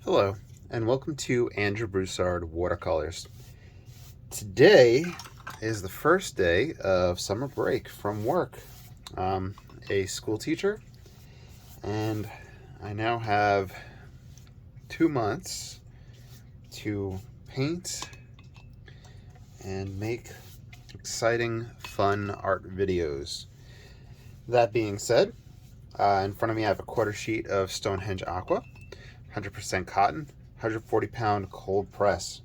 Hello, and welcome to Andrew Broussard Watercolors. Today is the first day of summer break from work. I'm a school teacher, and I now have 2 months to paint and make exciting, fun art videos. That being said, in front of me I have a quarter sheet of Stonehenge Aqua, 100% cotton, 140-pound cold press.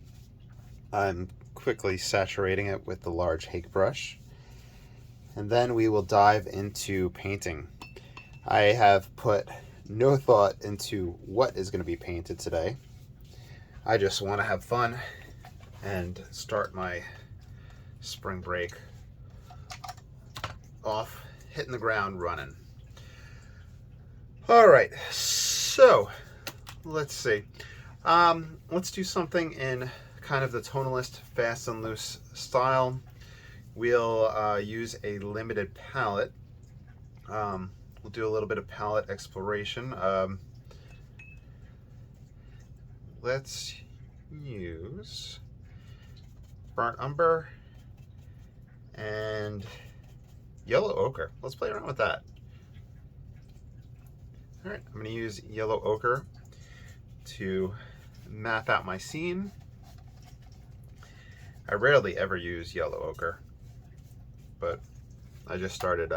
I'm quickly saturating it with the large hake brush, and then we will dive into painting. I have put no thought into what is going to be painted today. I just want to have fun and start my spring break off hitting the ground running. All right, so let's see. Let's do something in kind of the tonalist fast and loose style. We'll use a limited palette. We'll do a little bit of palette exploration. Let's use burnt umber and yellow ochre. Let's play around with that. All right, I'm going to use yellow ochre to map out my scene. I rarely ever use yellow ochre, but I just started,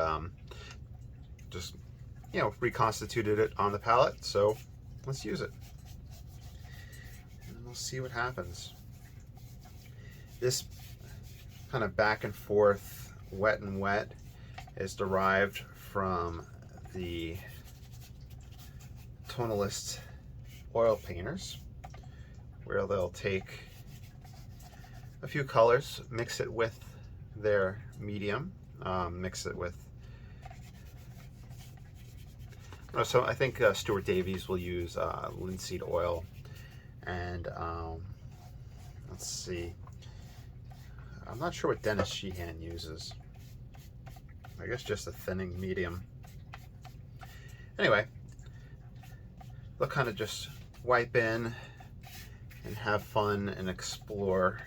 reconstituted it on the palette, so let's use it. And we'll see what happens. This kind of back and forth, wet and wet, is derived from the tonalist oil painters, where they'll take a few colors, mix it with their medium, mix it with, so I think Stuart Davies will use linseed oil, and let's see, I'm not sure what Dennis Sheehan uses. I guess just a thinning medium. Anyway, they'll kind of just wipe in and have fun and explore,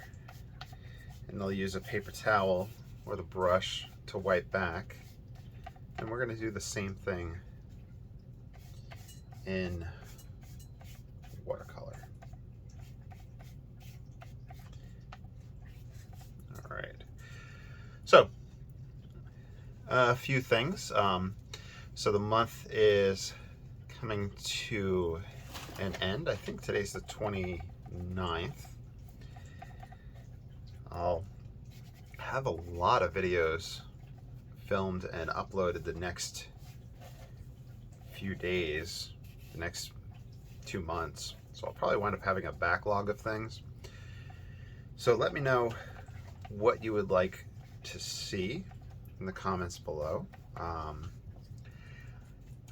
and they'll use a paper towel or the brush to wipe back, and we're going to do the same thing in watercolor. All right, so a few things. So the month is coming to an end. I think today's the 29th. I'll have a lot of videos filmed and uploaded the next few days, the next 2 months. So I'll probably wind up having a backlog of things. So let me know what you would like to see in the comments below.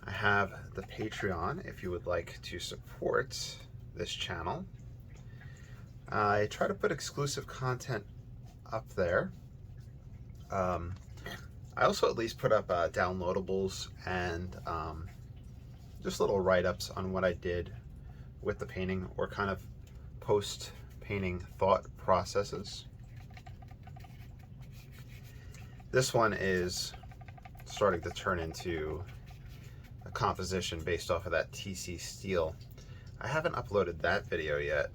I have the Patreon if you would like to support this channel. I try to put exclusive content up there. I also at least put up downloadables and just little write-ups on what I did with the painting, or kind of post-painting thought processes. This one is starting to turn into a composition based off of that TC steel. I haven't uploaded that video yet,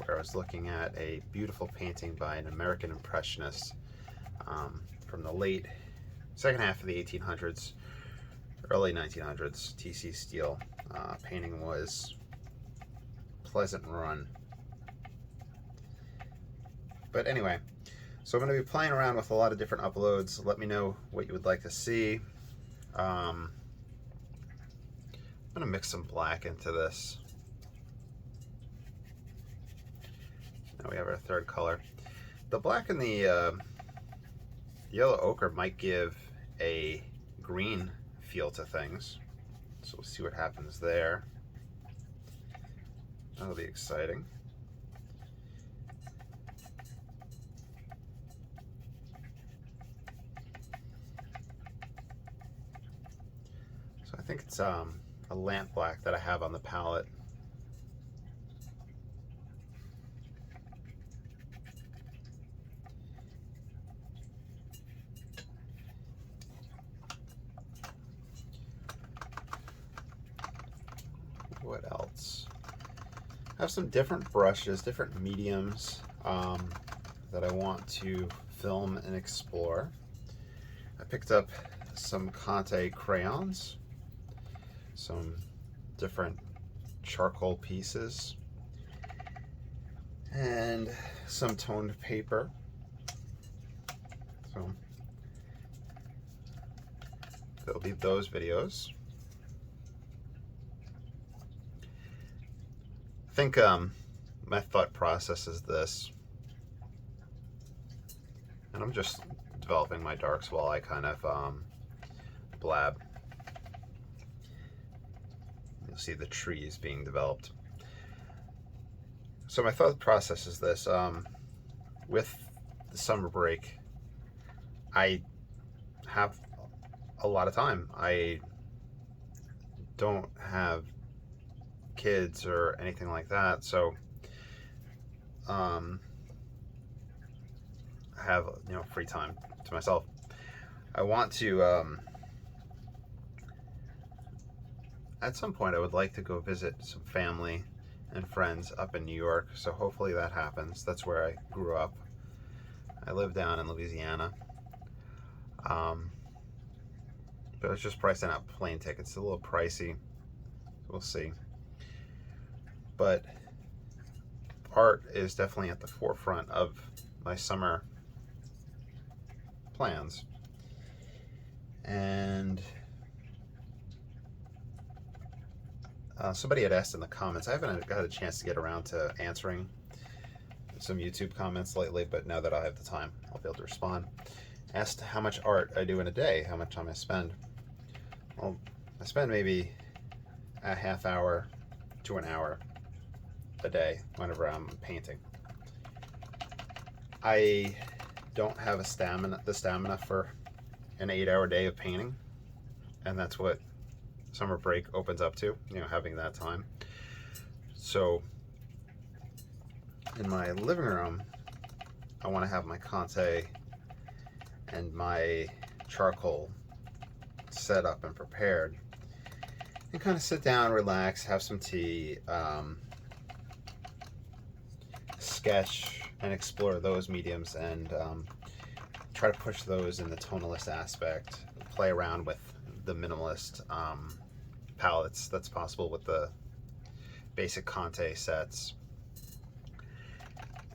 where I was looking at a beautiful painting by an American Impressionist from the second half of the 1800s, early 1900s. TC steel painting was Pleasant Run. But anyway, so I'm going to be playing around with a lot of different uploads. Let me know what you would like to see. I'm going to mix some black into this. Now we have our third color. The black and the yellow ochre might give a green feel to things. So we'll see what happens there. That'll be exciting. So I think it's a lamp black that I have on the palette. what else? I have some different brushes, different mediums that I want to film and explore. I picked up some Conte crayons, some different charcoal pieces, and some toned paper. So there'll be those videos. I think my thought process is this, and I'm just developing my darks while I kind of blab. You'll see the trees being developed. So my thought process is this, with the summer break, I have a lot of time. I don't have kids or anything like that, so I have, you know, free time to myself. I want to at some point I would like to go visit some family and friends up in New York, so hopefully that happens. That's where I grew up. I live down in Louisiana, but I was just pricing out plane tickets. It's a little pricey, we'll see. But art is definitely at the forefront of my summer plans. And somebody had asked in the comments, I haven't got a chance to get around to answering some YouTube comments lately, but now that I have the time, I'll be able to respond. Asked how much art I do in a day, how much time I spend. Well, I spend maybe a half hour to an hour a day whenever I'm painting. I don't have the stamina for an 8-hour day of painting, and that's what summer break opens up to, you know, having that time. So in my living room, I want to have my Conte and my charcoal set up and prepared, and kind of sit down, relax, have some tea, sketch and explore those mediums, and try to push those in the tonalist aspect, play around with the minimalist palettes that's possible with the basic Conte sets,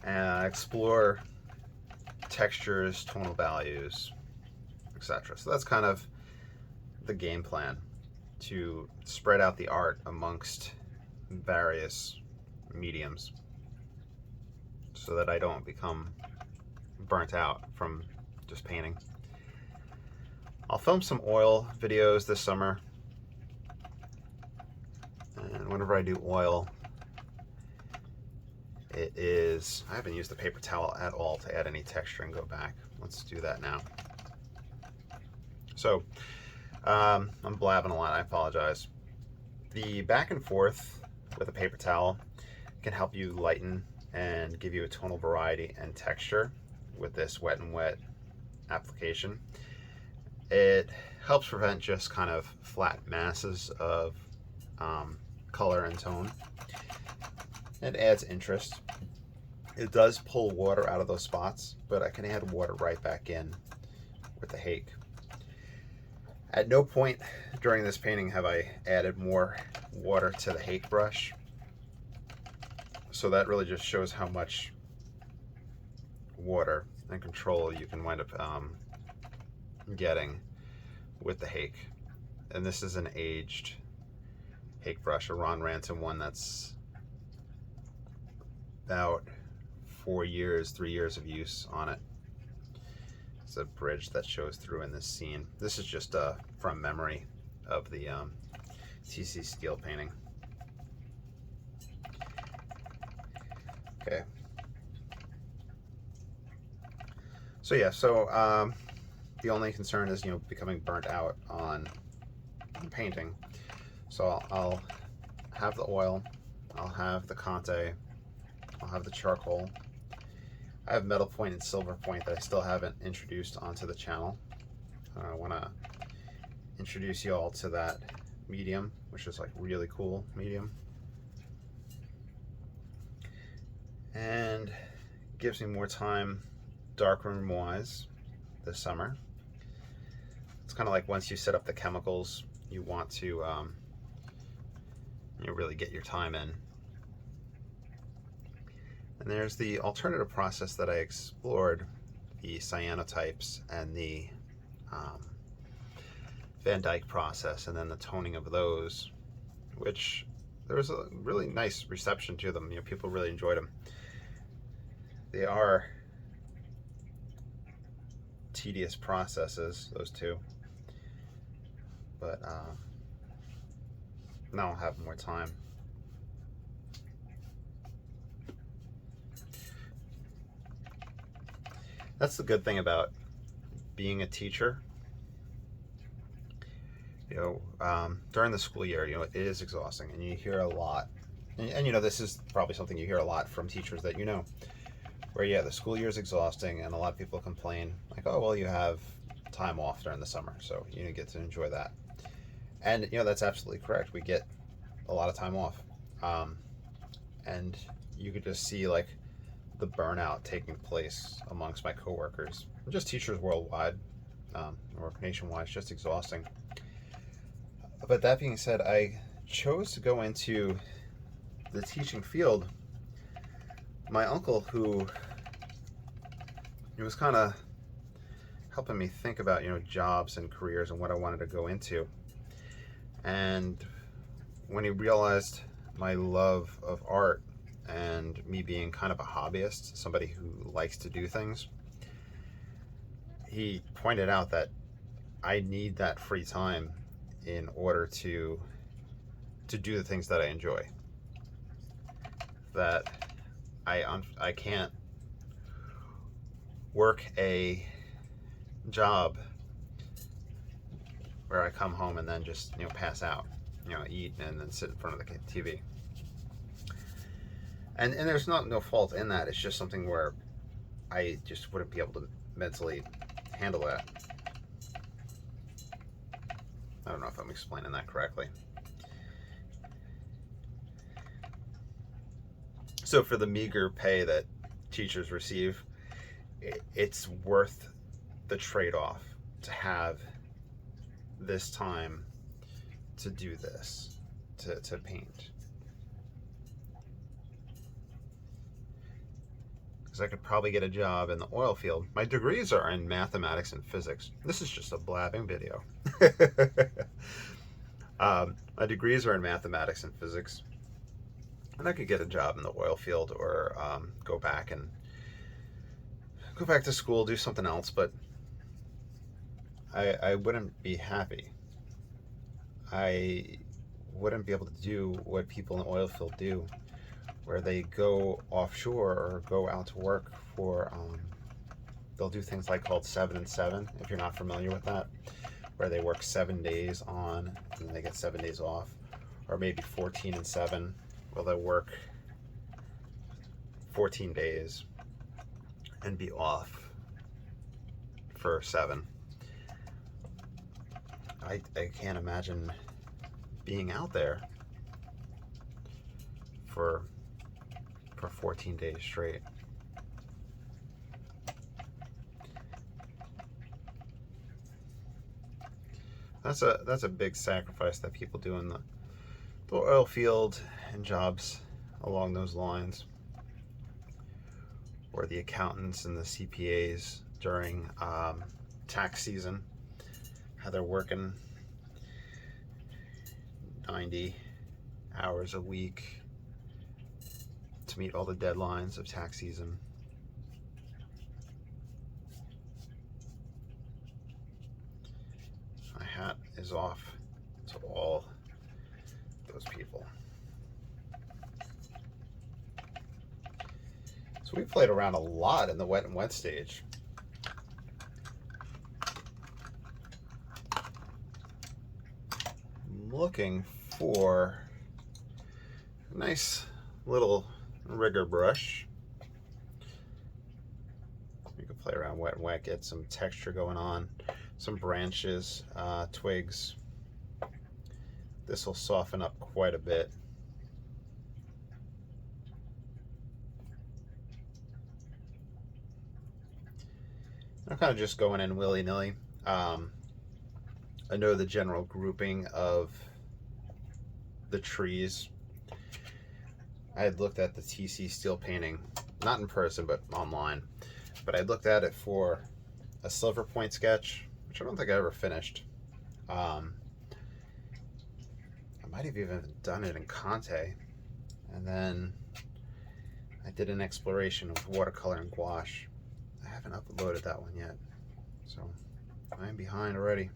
and explore textures, tonal values, etc. So that's kind of the game plan, to spread out the art amongst various mediums so that I don't become burnt out from just painting. I'll film some oil videos this summer, and whenever I do oil, I haven't used the paper towel at all to add any texture and go back. Let's do that now. So I'm blabbing a lot, I apologize. The back and forth with a paper towel can help you lighten and give you a tonal variety and texture with this wet and wet application. It helps prevent just kind of flat masses of color and tone. It adds interest. It does pull water out of those spots, but I can add water right back in with the hake. At no point during this painting have I added more water to the hake brush, so that really just shows how much water and control you can wind up getting with the hake. And this is an aged hake brush, a Ranson one that's about 4 years, 3 years of use on it. It's a bridge that shows through in this scene. This is just from memory of the TC steel painting. Okay. So yeah, the only concern is, you know, becoming burnt out on painting. So I'll have the oil, I'll have the Conte, I'll have the charcoal. I have metal point and silver point that I still haven't introduced onto the channel. I want to introduce you all to that medium, which is like really cool medium. and gives me more time darkroom wise this summer. It's kind of like once you set up the chemicals, you want to really get your time in. And there's the alternative process that I explored, the cyanotypes and the Van Dyke process, and then the toning of those, which there was a really nice reception to them. People really enjoyed them. They are tedious processes, those two, but now I'll have more time. That's the good thing about being a teacher. During the school year, it is exhausting, and you hear a lot. And this is probably something you hear a lot from teachers that where the school year is exhausting, and a lot of people complain like, oh, well, you have time off during the summer, so you get to enjoy that. And that's absolutely correct. We get a lot of time off, and you could just see like the burnout taking place amongst my coworkers, just teachers worldwide, or nationwide. It's just exhausting. But that being said, I chose to go into the teaching field. My uncle, who was kind of helping me think about jobs and careers and what I wanted to go into, and when he realized my love of art and me being kind of a hobbyist, somebody who likes to do things, he pointed out that I need that free time in order to do the things that I enjoy. That I can't work a job where I come home and then just pass out, eat and then sit in front of the TV. And there's no fault in that. It's just something where I just wouldn't be able to mentally handle that. I don't know if I'm explaining that correctly. So for the meager pay that teachers receive, it's worth the trade-off to have this time to do this, to paint. Because I could probably get a job in the oil field. My degrees are in mathematics and physics. This is just a blabbing video. My degrees are in mathematics and physics, and I could get a job in the oil field, or go back to school, do something else, but I wouldn't be happy. I wouldn't be able to do what people in the oil field do, where they go offshore or go out to work for, they'll do things like called 7 and 7, if you're not familiar with that, where they work 7 days on and they get 7 days off, or maybe 14 and 7, where they'll work 14 days and be off for 7. I can't imagine being out there for 14 days straight. That's a big sacrifice that people do in the oil field and jobs along those lines, or the accountants and the CPAs during tax season, how they're working 90 hours a week to meet all the deadlines of tax season. My hat is off to all those people. So we played around a lot in the wet and wet stage. I'm looking for a nice little rigger brush. You can play around wet and wet, get some texture going on, some branches, twigs. This will soften up quite a bit. I'm kind of just going in willy-nilly. I know the general grouping of the trees. I had looked at the TC steel painting, not in person, but online. But I looked at it for a silver point sketch, which I don't think I ever finished. I might have even done it in Conte. And then I did an exploration of watercolor and gouache. I haven't uploaded that one yet, so I'm behind already.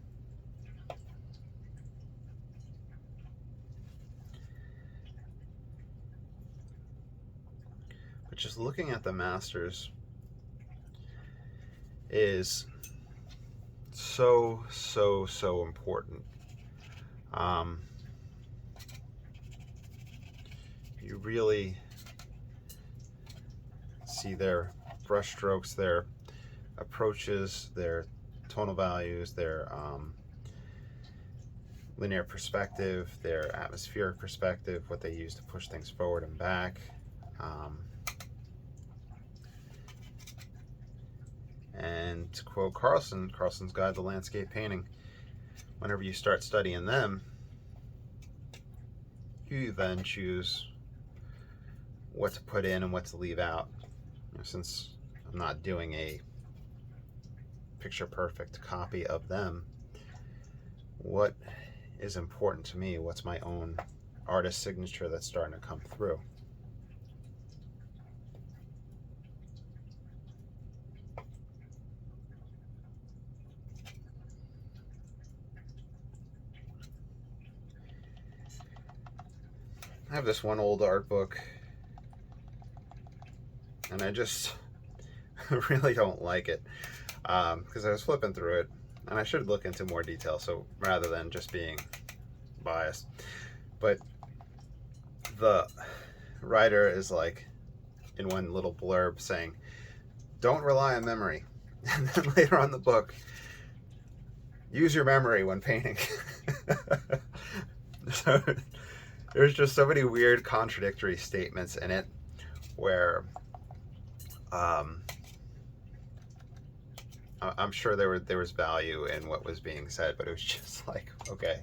But just looking at the masters is so important. You really see their brush strokes, their approaches, their tonal values, their linear perspective, their atmospheric perspective, what they use to push things forward and back. And to quote Carlson's Guide to Landscape Painting, whenever you start studying them, you then choose what to put in and what to leave out. Since I'm not doing a picture perfect copy of them, what is important to me? What's my own artist signature that's starting to come through? I have this one old art book, and I just really don't like it, because I was flipping through it, and I should look into more detail, so rather than just being biased. But the writer is like, in one little blurb, saying, don't rely on memory. And then later on the book, use your memory when painting. So there's just so many weird contradictory statements in it where I'm sure there was value in what was being said, but it was just like, okay,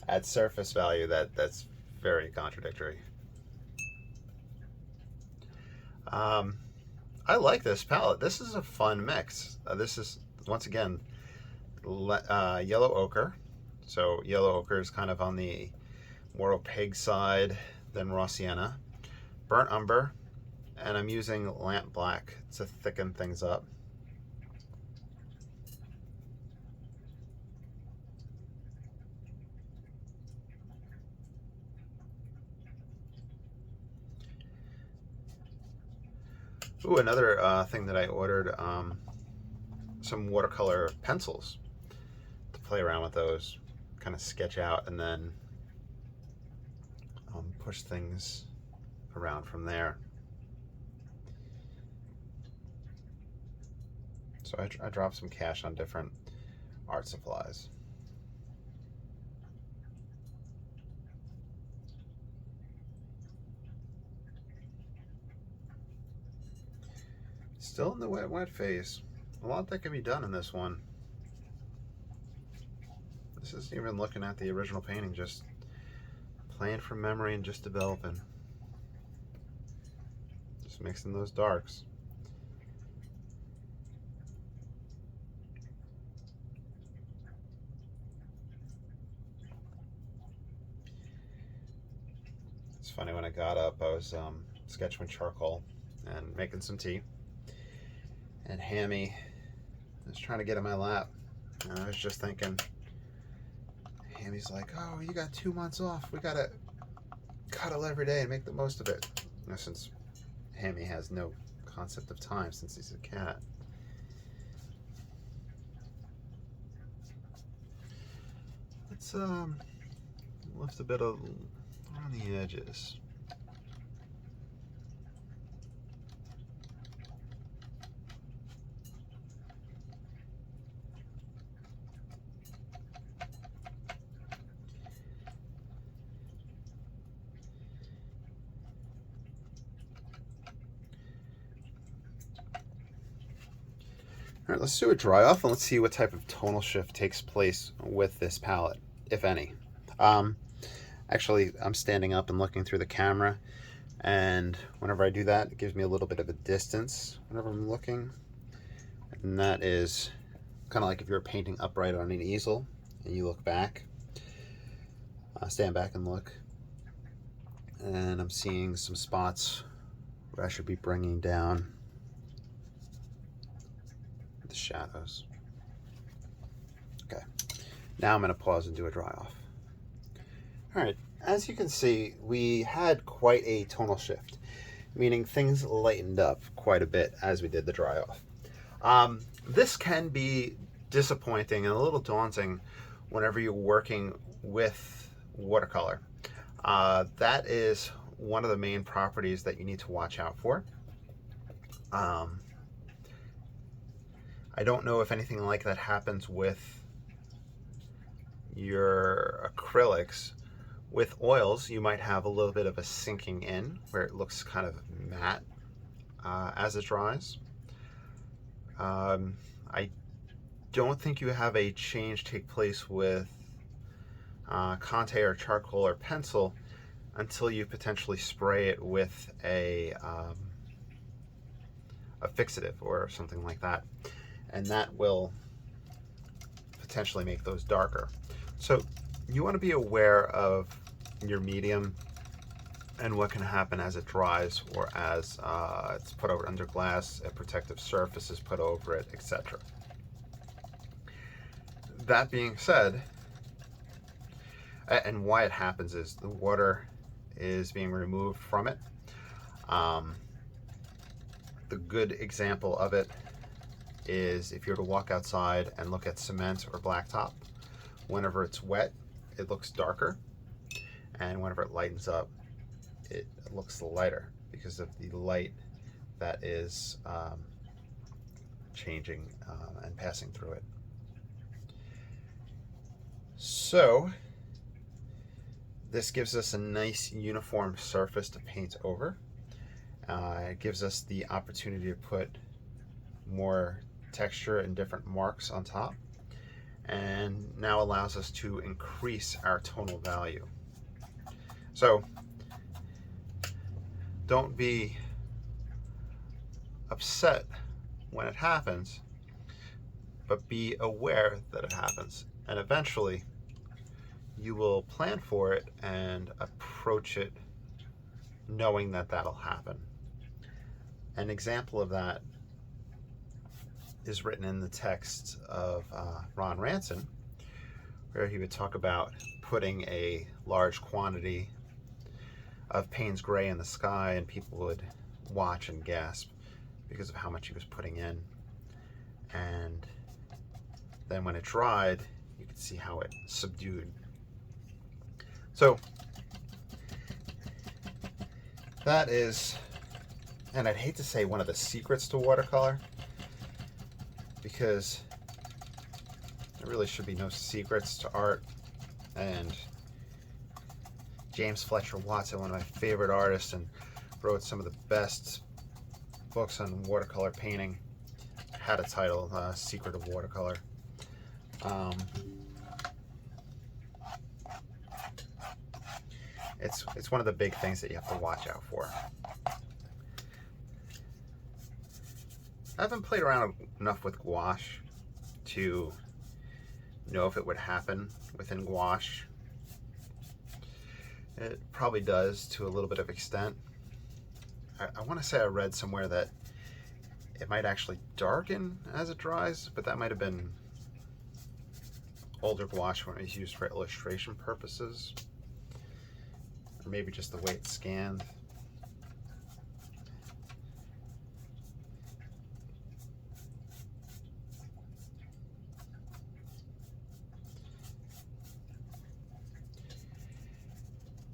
at surface value, that's very contradictory. I like this palette. This is a fun mix. This is, once again, yellow ochre. So yellow ochre is kind of on the more opaque side than raw sienna. Burnt umber, and I'm using lamp black to thicken things up. Ooh, another thing that I ordered, some watercolor pencils to play around with those, kind of sketch out and then push things around from there. So I dropped some cash on different art supplies. Still in the wet phase. A lot that can be done in this one. This isn't even looking at the original painting, just playing from memory and just developing. Just mixing those darks. It's funny, when I got up, I was sketching with charcoal and making some tea. And Hammy was trying to get in my lap. And I was just thinking, Hammy's like, oh, you got 2 months off. We got to cuddle every day and make the most of it. You know, since Hammy has no concept of time since he's a cat. Let's lift a bit of on the edges. All right, let's do a dry off and let's see what type of tonal shift takes place with this palette, if any. Actually, I'm standing up and looking through the camera, and whenever I do that, it gives me a little bit of a distance whenever I'm looking. And that is kind of like if you're painting upright on an easel and you look back, stand back and look. And I'm seeing some spots where I should be bringing down the shadows. Okay, now I'm going to pause and do a dry off. All right, as you can see, we had quite a tonal shift, meaning things lightened up quite a bit as we did the dry off. This can be disappointing and a little daunting whenever you're working with watercolor. That is one of the main properties that you need to watch out for. I don't know if anything like that happens with your acrylics. With oils, you might have a little bit of a sinking in where it looks kind of matte as it dries. I don't think you have a change take place with Conte or charcoal or pencil until you potentially spray it with a fixative or something like that, and that will potentially make those darker. So you want to be aware of your medium and what can happen as it dries or as it's put over under glass, a protective surface is put over it, etc. That being said, and why it happens is the water is being removed from it. The good example of it is if you were to walk outside and look at cement or blacktop, whenever it's wet, it looks darker, and whenever it lightens up, it looks lighter because of the light that is changing and passing through it. So this gives us a nice uniform surface to paint over. It gives us the opportunity to put more texture and different marks on top, and now allows us to increase our tonal value. So don't be upset when it happens, but be aware that it happens, and eventually you will plan for it and approach it knowing that that'll happen. An example of that is written in the text of Ranson, where he would talk about putting a large quantity of Payne's Gray in the sky, and people would watch and gasp because of how much he was putting in. And then when it dried, you could see how it subdued. So that is, and I'd hate to say one of the secrets to watercolor, because there really should be no secrets to art. And James Fletcher Watson, one of my favorite artists, and wrote some of the best books on watercolor painting, had a title, Secret of Watercolor. It's one of the big things that you have to watch out for. I haven't played around enough with gouache to know if it would happen within gouache. It probably does to a little bit of extent. I want to say I read somewhere that it might actually darken as it dries, but that might have been older gouache when it was used for illustration purposes, or maybe just the way it's scanned.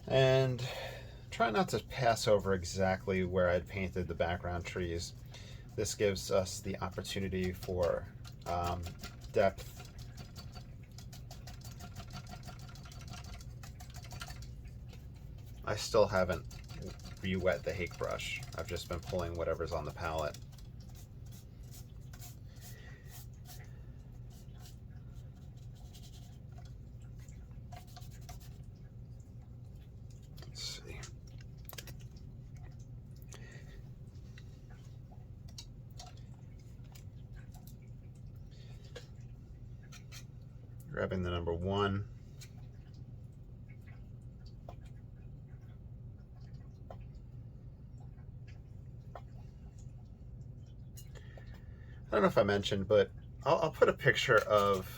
And try not to pass over exactly where I'd painted the background trees. This gives us the opportunity for depth. I still haven't re-wet the hake brush. I've just been pulling whatever's on the palette. Grabbing the number 1. I don't know if I mentioned, but I'll put a picture of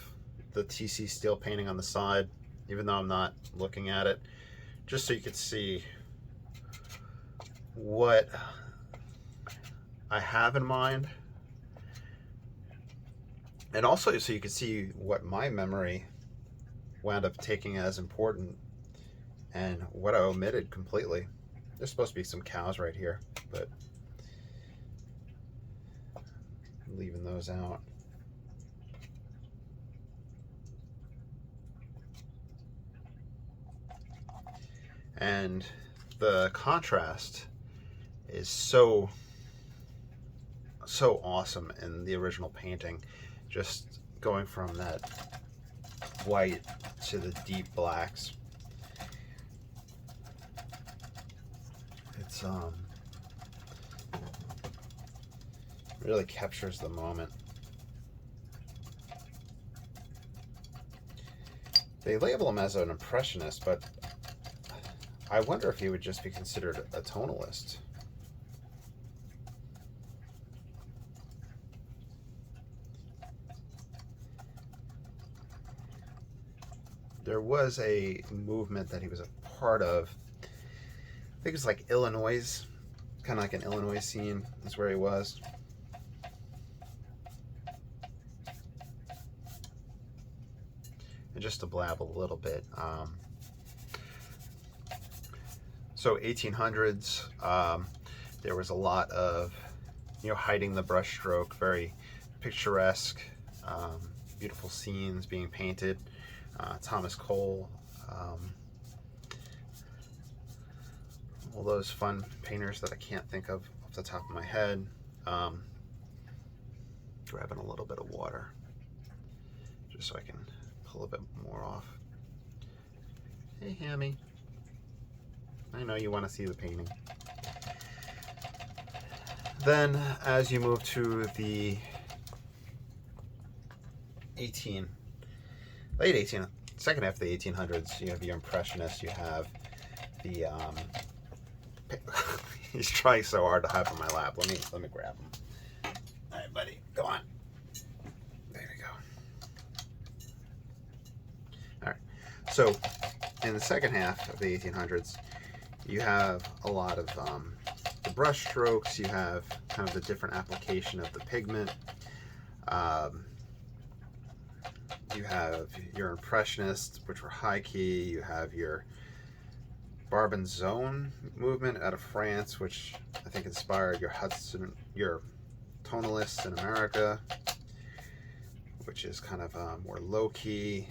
the TC steel painting on the side, even though I'm not looking at it, just so you could see what I have in mind, and also so you can see what my memory wound up taking as important and what I omitted completely. There's supposed to be some cows right here, but leaving those out. And the contrast is so awesome in the original painting, just going from that white to the deep blacks. It's really captures the moment. They label him as an impressionist, but I wonder if he would just be considered a tonalist. There was a movement that he was a part of. I think it was like Illinois, kind of like an Illinois scene is where he was. And just to blab a little bit, so 1800s, there was a lot of, hiding the brushstroke, very picturesque, beautiful scenes being painted. Thomas Cole, all those fun painters that I can't think of off the top of my head. Grabbing a little bit of water just so I can pull a bit more off. Hey, Hammy. I know you want to see the painting. Then, as you move to the second half of the 1800s, you have your Impressionists, you have the, he's trying so hard to hide from my lap. Let me grab him. All right, buddy, go on. There we go. All right, so in the second half of the 1800s, you have a lot of the brush strokes, you have kind of the different application of the pigment. You have your Impressionists, which were high key. You have your Barbon Zone movement out of France, which I think inspired your tonalists in America, which is kind of more low key.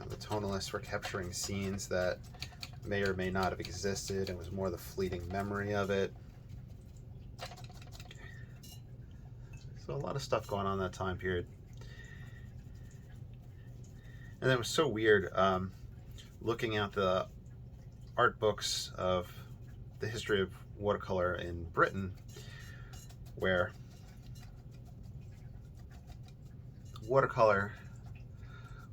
The tonalists were capturing scenes that may or may not have existed. It was more the fleeting memory of it. So a lot of stuff going on that time period. And it was so weird looking at the art books of the history of watercolor in Britain, where watercolor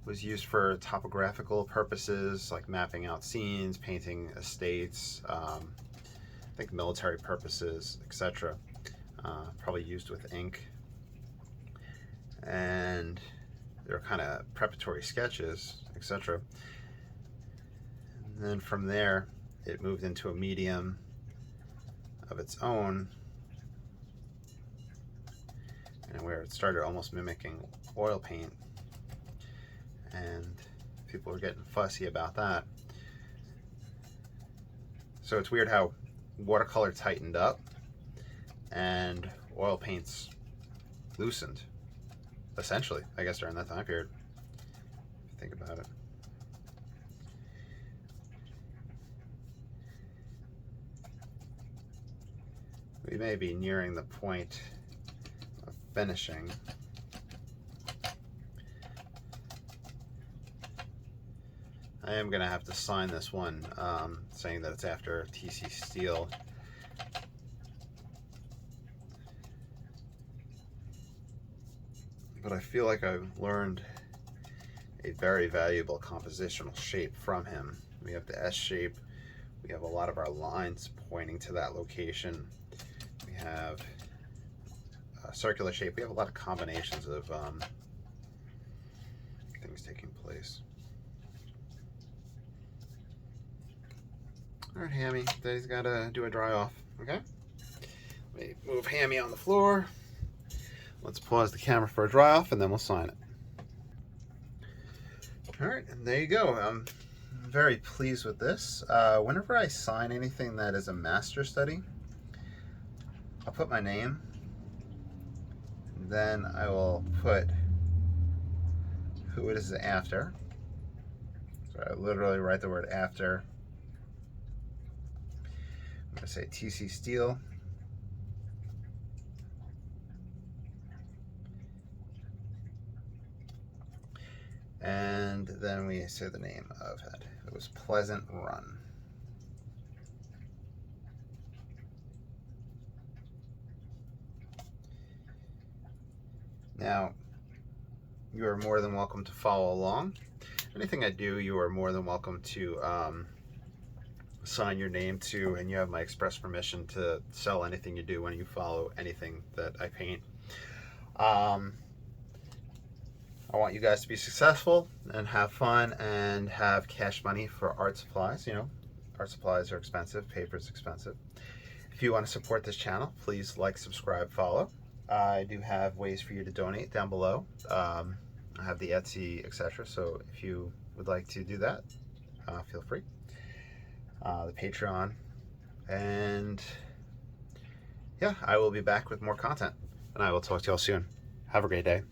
was used for topographical purposes, like mapping out scenes, painting estates, I think military purposes, etc. Probably used with ink. And they were kind of preparatory sketches, etc. And then from there, it moved into a medium of its own, and where it started almost mimicking oil paint. And people were getting fussy about that. So it's weird how watercolor tightened up and oil paints loosened, essentially, I guess, during that time period, if you think about it. We may be nearing the point of finishing. I am going to have to sign this one saying that it's after TC Steel. but I feel like I've learned a very valuable compositional shape from him. We have the S shape. We have a lot of our lines pointing to that location. We have a circular shape. We have a lot of combinations of things taking place. All right, Hammy, Daddy's got to do a dry off, okay? Let me move Hammy on the floor. Let's pause the camera for a dry off, and then we'll sign it. All right, and there you go. I'm very pleased with this. Whenever I sign anything that is a master study, I'll put my name, and then I will put who it is after. So I literally write the word after. I'm going to say TC Steel. And then we say the name of it. It was Pleasant Run. Now, you are more than welcome to follow along. Anything I do, you are more than welcome to sign your name to, and you have my express permission to sell anything you do when you follow anything that I paint. I want you guys to be successful and have fun and have cash money for art supplies. You know, art supplies are expensive, paper is expensive. If you want to support this channel, please like, subscribe, follow. I do have ways for you to donate down below. I have the Etsy, etc. So if you would like to do that, feel free. The Patreon. And yeah, I will be back with more content. And I will talk to y'all soon. Have a great day.